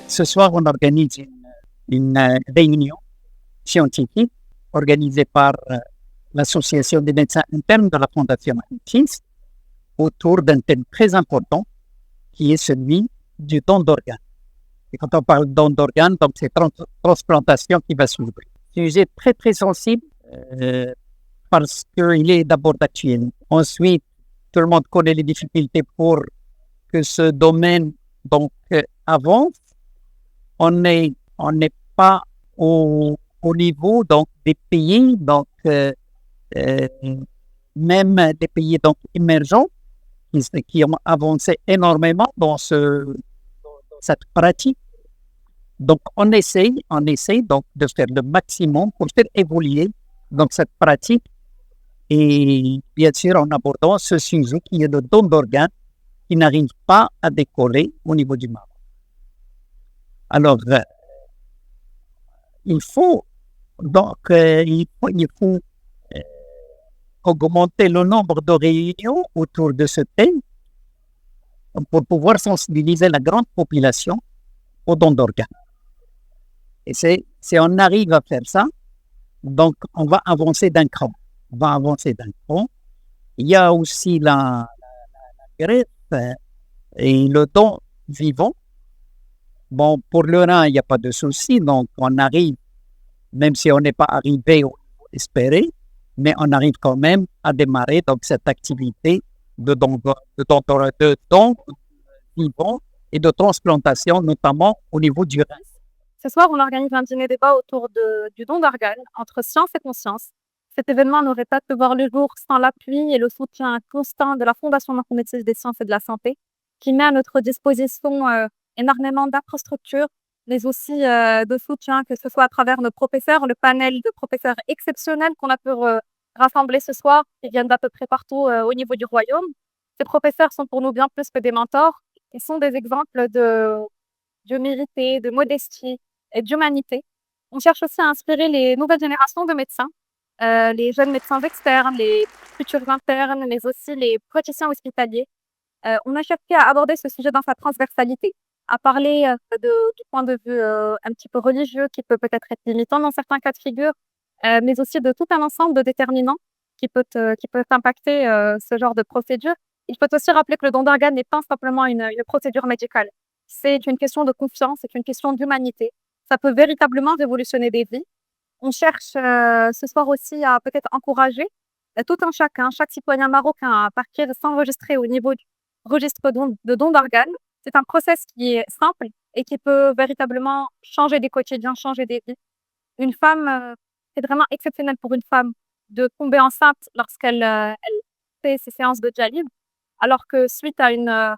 Ce soir, on organise une réunion scientifique organisée par l'Association des médecins internes de la Fondation Médecins autour d'un thème très important qui est celui du don d'organes. Et quand on parle de don d'organes, donc c'est transplantation qui va s'ouvrir. Sujet très très sensible parce qu'il est d'abord d'actualité. Ensuite, tout le monde connaît les difficultés pour que ce domaine avance. On n'est pas au niveau donc des pays même des pays émergents qui ont avancé énormément dans cette pratique. Donc on essaye donc de faire le maximum pour faire évoluer donc cette pratique et bien sûr en abordant ce sujet qui est le don d'organes qui n'arrive pas à décoller au niveau du Maroc. Alors, il faut augmenter le nombre de réunions autour de ce thème pour pouvoir sensibiliser la grande population au don d'organes. Et si on arrive à faire ça, donc on va avancer d'un cran. Il y a aussi la greffe et le don vivant. Bon, pour le rein, il n'y a pas de souci, donc on arrive, même si on n'est pas arrivé au niveau espéré, mais on arrive quand même à démarrer donc cette activité de don vivant et de transplantation, notamment au niveau du rein. Ce soir, on organise un dîner débat autour du don d'organes entre science et conscience. Cet événement n'aurait pas pu voir le jour sans l'appui et le soutien constant de la Fondation Médecins des sciences et de la santé, qui met à notre disposition énormément d'infrastructures, mais aussi de soutien, que ce soit à travers nos professeurs, le panel de professeurs exceptionnels qu'on a pu rassembler ce soir, qui viennent d'à peu près partout au niveau du royaume. Ces professeurs sont pour nous bien plus que des mentors. Ils sont des exemples d'humilité, de modestie et d'humanité. On cherche aussi à inspirer les nouvelles générations de médecins, les jeunes médecins externes, les futurs internes, mais aussi les praticiens hospitaliers. On a cherché à aborder ce sujet dans sa transversalité, à parler du point de vue un petit peu religieux qui peut-être être limitant dans certains cas de figure, mais aussi de tout un ensemble de déterminants qui peuvent impacter ce genre de procédure. Il faut aussi rappeler que le don d'organes n'est pas simplement une procédure médicale. C'est une question de confiance, c'est une question d'humanité. Ça peut véritablement révolutionner des vies. On cherche ce soir aussi à peut-être encourager tout un chacun, chaque citoyen marocain à partir de s'enregistrer au niveau du registre de don d'organes. C'est un process qui est simple et qui peut véritablement changer des quotidiens, changer des vies. Une femme, c'est vraiment exceptionnel pour une femme de tomber enceinte lorsqu'elle elle fait ses séances de dialyse, alors que suite à une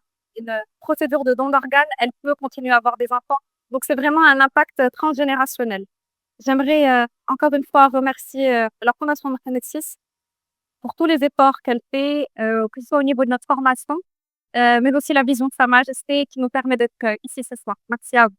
procédure de don d'organes, elle peut continuer à avoir des enfants. Donc, c'est vraiment un impact transgénérationnel. J'aimerais encore une fois remercier la Fondation Médecins pour tous les efforts qu'elle fait, que ce soit au niveau de notre formation, mais aussi la vision de Sa Majesté qui nous permet d'être ici ce soir. Merci à vous.